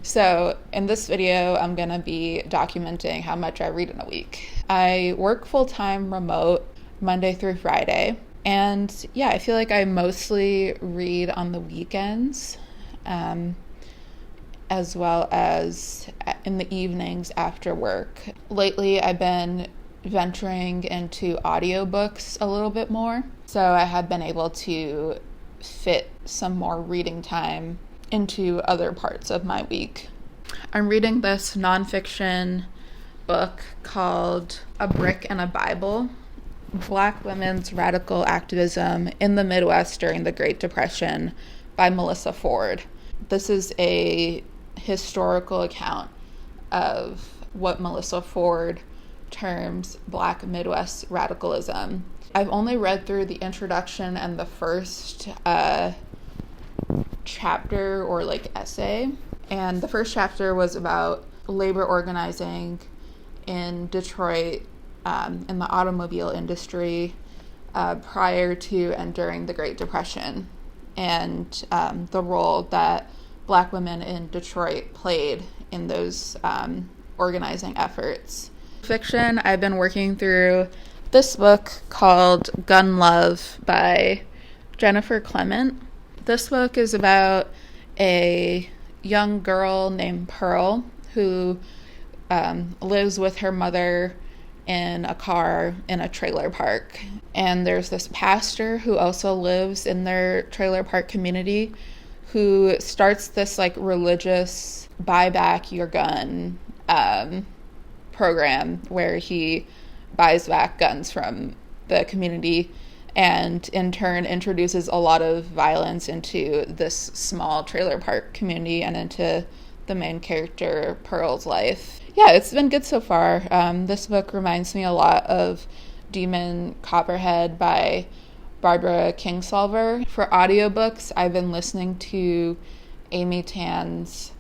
So in this video, I'm going to be documenting how much I read in a week. I work full-time remote Monday through Friday. And yeah, I feel like I mostly read on the weekends, as well as in the evenings after work. Lately, I've been venturing into audiobooks a little bit more. So I have been able to fit some more reading time into other parts of my week. I'm reading this nonfiction book called A Brick and a Bible: Black Women's Radical Activism in the Midwest During the Great Depression by Melissa Ford. This is a historical account of what Melissa Ford terms Black Midwest radicalism. I've only read through the introduction and the first chapter or essay, and the first chapter was about labor organizing in Detroit in the automobile industry prior to and during the Great Depression, and the role that Black women in Detroit played in those organizing efforts. Fiction, I've been working through this book called Gun Love by Jennifer Clement. This book is about a young girl named Pearl who lives with her mother in a car in a trailer park. And there's this pastor who also lives in their trailer park community who starts this religious buy back your gun program where he buys back guns from the community and in turn introduces a lot of violence into this small trailer park community and into the main character Pearl's life. Yeah, it's been good so far. This book reminds me a lot of Demon Copperhead by Barbara Kingsolver. For audiobooks, I've been listening to Amy Tan's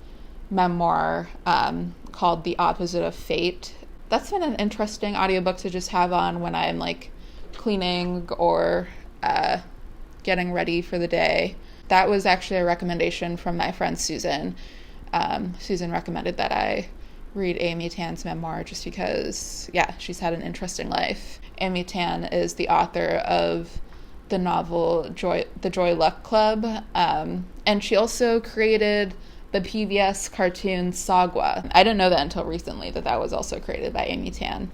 memoir called The Opposite of Fate. That's been an interesting audiobook to just have on when I'm cleaning or getting ready for the day. That was actually a recommendation from my friend Susan. Susan recommended that I read Amy Tan's memoir just because, she's had an interesting life. Amy Tan is the author of the novel The Joy Luck Club, and she also created the PBS cartoon Sagwa. I didn't know that until recently, that was also created by Amy Tan.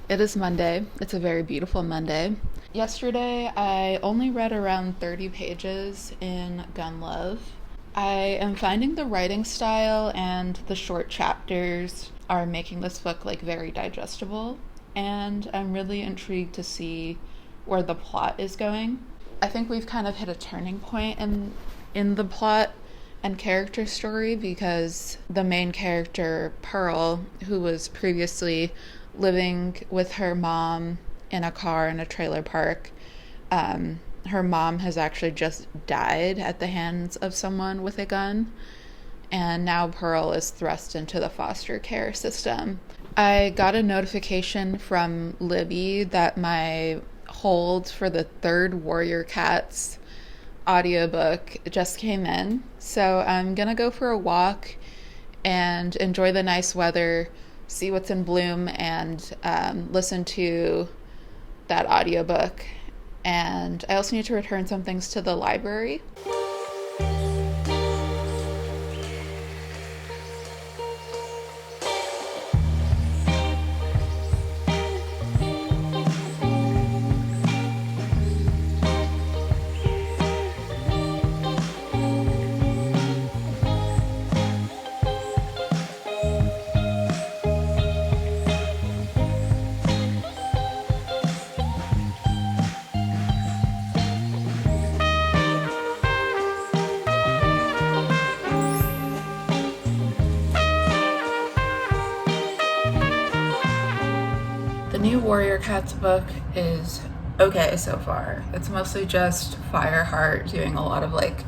It is Monday. It's a very beautiful Monday. Yesterday, I only read around 30 pages in Gun Love. I am finding the writing style and the short chapters are making this book very digestible, and I'm really intrigued to see where the plot is going. I think we've kind of hit a turning point in the plot and character story because the main character, Pearl, who was previously living with her mom in a car in a trailer park. Her mom has actually just died at the hands of someone with a gun, and now Pearl is thrust into the foster care system. I got a notification from Libby that my hold for the third Warrior Cats audiobook just came in, so I'm gonna go for a walk and enjoy the nice weather, see what's in bloom, and listen to that audiobook. And I also need to return some things to the library. Warrior Cats book is okay so far. It's mostly just Fireheart doing a lot of like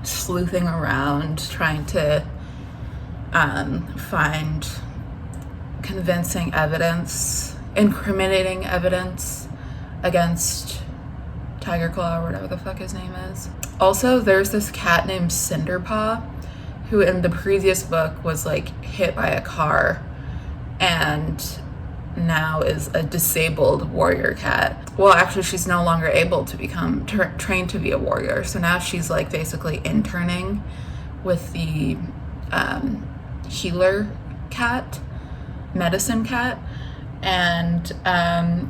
sleuthing around, trying to find convincing evidence, incriminating evidence against Tiger Claw or whatever the fuck his name is. Also, there's this cat named Cinderpaw who in the previous book was like hit by a car and now is a disabled warrior cat. Well, actually, she's no longer able to become trained to be a warrior. So now she's like basically interning with the healer cat, medicine cat. And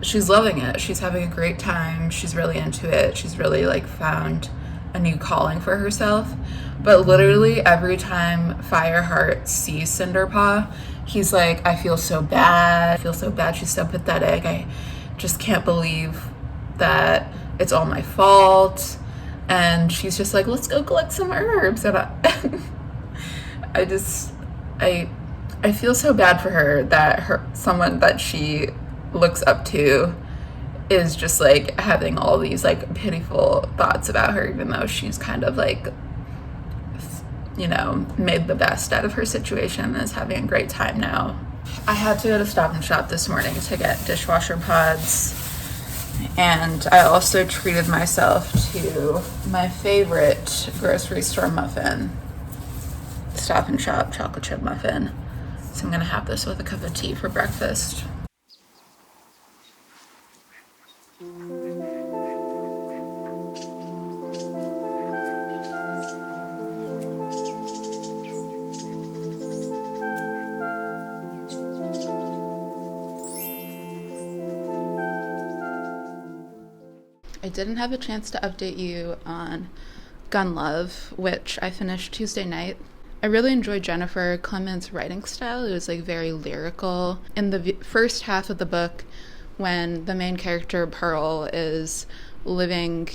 she's loving it. She's having a great time. She's really into it. She's really like found a new calling for herself. But literally every time Fireheart sees Cinderpaw, he's like, I feel so bad. She's so pathetic. I just can't believe that it's all my fault. And she's just like, let's go collect some herbs. And I feel so bad for her that someone that she looks up to is just like having all these like pitiful thoughts about her, even though she's kind of like, you know, made the best out of her situation and is having a great time now. I had to go to Stop and Shop this morning to get dishwasher pods, and I also treated myself to my favorite grocery store muffin, Stop and Shop chocolate chip muffin. So I'm gonna have this with a cup of tea for breakfast. I didn't have a chance to update you on Gun Love, which I finished Tuesday night. I really enjoyed Jennifer Clement's writing style. It was like very lyrical. In the first half of the book, when the main character Pearl is living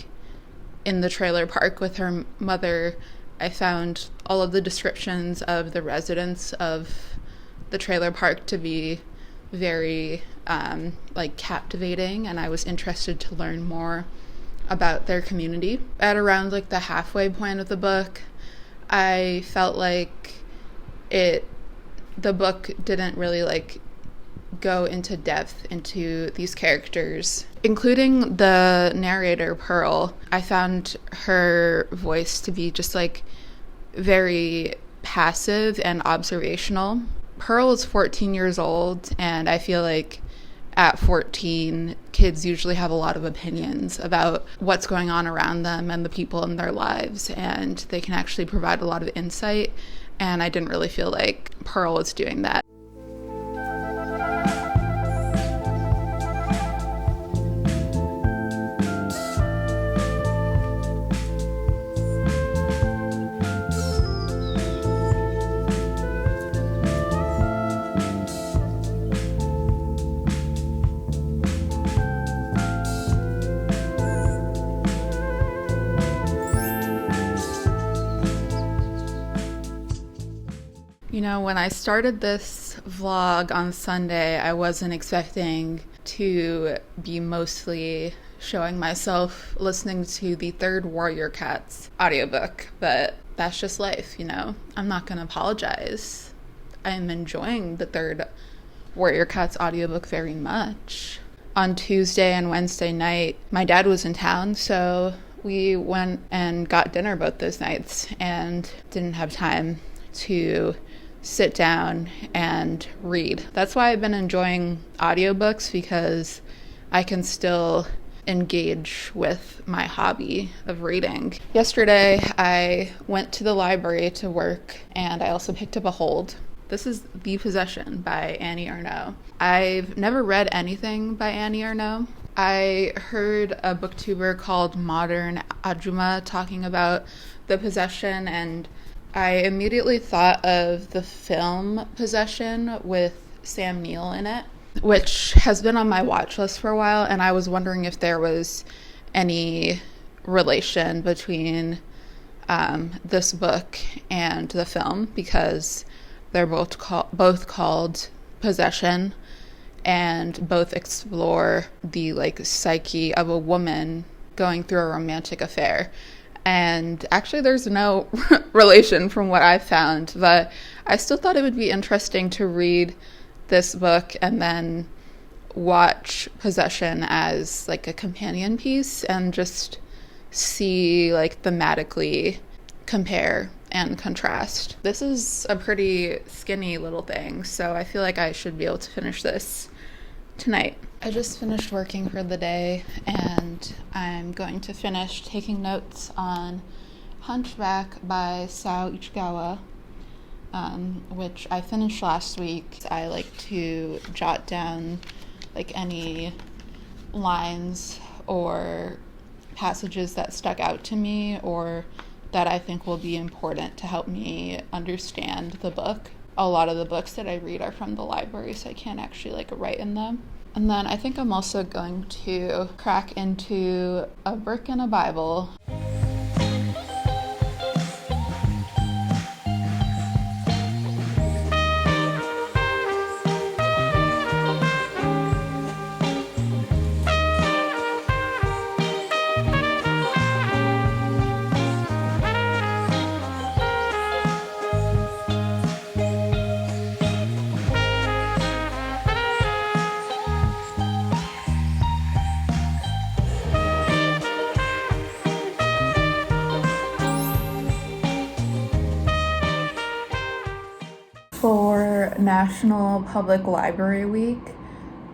in the trailer park with her mother, I found all of the descriptions of the residents of the trailer park to be very like captivating, and I was interested to learn more about their community. At around like the halfway point of the book, I felt like the book didn't really like go into depth into these characters, including the narrator Pearl. I found her voice to be just like very passive and observational. Pearl is 14 years old, and I feel like at 14, kids usually have a lot of opinions about what's going on around them and the people in their lives, and they can actually provide a lot of insight, and I didn't really feel like Pearl was doing that. You know, when I started this vlog on Sunday, I wasn't expecting to be mostly showing myself listening to the third Warrior Cats audiobook, but that's just life, you know? I'm not gonna apologize. I'm enjoying the third Warrior Cats audiobook very much. On Tuesday and Wednesday night, my dad was in town, so we went and got dinner both those nights and didn't have time to sit down and read. That's why I've been enjoying audiobooks, because I can still engage with my hobby of reading. Yesterday, I went to the library to work, and I also picked up a hold. This is The Possession by Annie Ernaux. I've never read anything by Annie Ernaux. I heard a booktuber called Modern Ajuma talking about The Possession, and I immediately thought of the film Possession with Sam Neill in it, which has been on my watch list for a while, and I was wondering if there was any relation between this book and the film, because they're both called Possession, and both explore the like psyche of a woman going through a romantic affair. And actually there's no relation from what I've found, but I still thought it would be interesting to read this book and then watch Possession as like a companion piece and just see like thematically compare and contrast. This is a pretty skinny little thing, so I feel like I should be able to finish this tonight. I just finished working for the day and I'm going to finish taking notes on Hunchback by Sao Ichigawa, which I finished last week. I like to jot down like any lines or passages that stuck out to me or that I think will be important to help me understand the book. A lot of the books that I read are from the library, so I can't actually like write in them. And then I think I'm also going to crack into A Brick and a Bible. For National Public Library Week,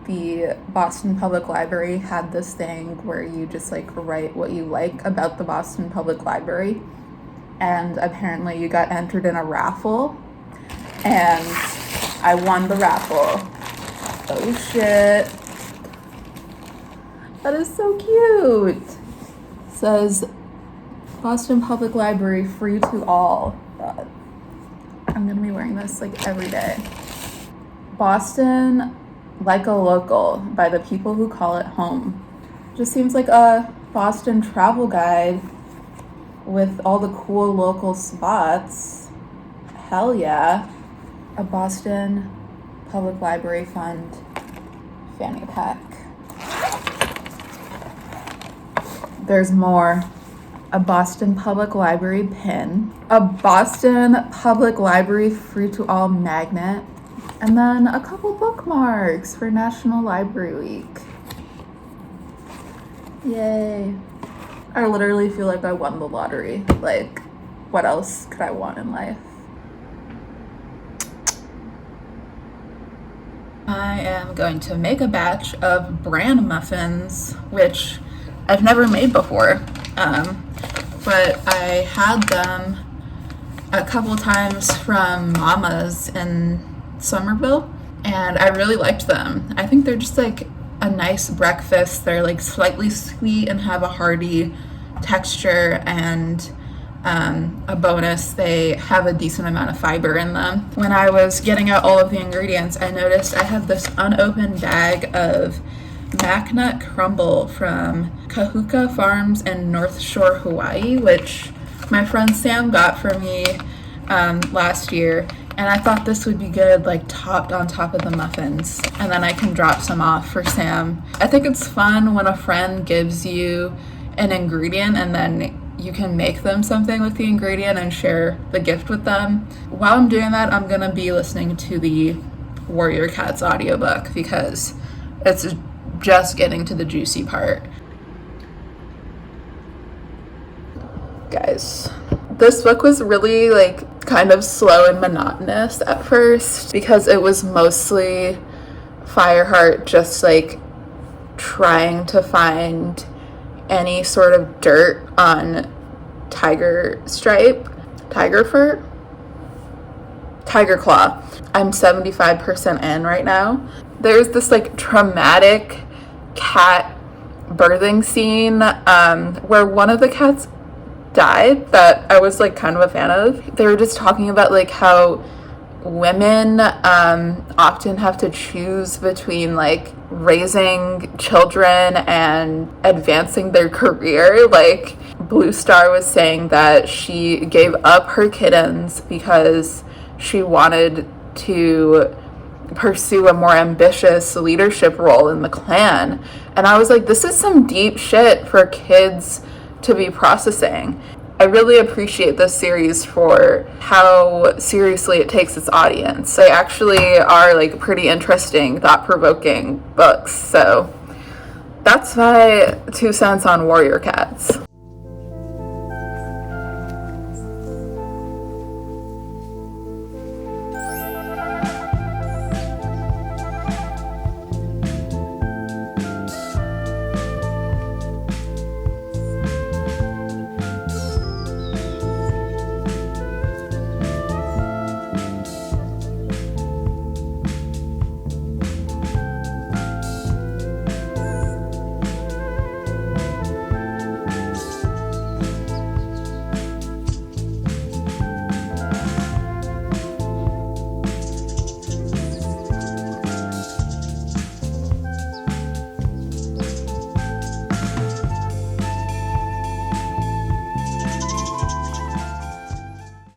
the Boston Public Library had this thing where you just like write what you like about the Boston Public Library, and apparently you got entered in a raffle and I won the raffle. Oh shit, that is so cute. It says Boston Public Library, free to all. God. I'm gonna be wearing this like every day. Boston Like a Local by the people who call it home. Just seems like a Boston travel guide with all the cool local spots. Hell yeah. A Boston Public Library Fund fanny pack. There's more. A Boston Public Library pin, a Boston Public Library free-to-all magnet, and then a couple bookmarks for National Library Week. Yay. I literally feel like I won the lottery. Like, what else could I want in life? I am going to make a batch of bran muffins, which I've never made before. But I had them a couple times from Mama's in Somerville, and I really liked them. I think they're just like a nice breakfast. They're like slightly sweet and have a hearty texture, and a bonus, they have a decent amount of fiber in them. When I was getting out all of the ingredients, I noticed I have this unopened bag of MacNut crumble from Kahuka Farms in North Shore, Hawaii, which my friend Sam got for me last year, and I thought this would be good like topped on top of the muffins, and then I can drop some off for Sam. I think it's fun when a friend gives you an ingredient and then you can make them something with the ingredient and share the gift with them. While I'm doing that, I'm gonna be listening to the Warrior Cats audiobook because it's just getting to the juicy part. Guys, this book was really like kind of slow and monotonous at first because it was mostly Fireheart just like trying to find any sort of dirt on Tiger Claw. I'm 75% in right now. There's this like traumatic cat birthing scene where one of the cats died that I was like kind of a fan of. They were just talking about like how women often have to choose between like raising children and advancing their career. Like Blue Star was saying that she gave up her kittens because she wanted to pursue a more ambitious leadership role in the clan. And I was like, this is some deep shit for kids to be processing. I really appreciate this series for how seriously it takes its audience. They actually are like pretty interesting, thought-provoking books. So that's my 2 cents on Warrior Cats.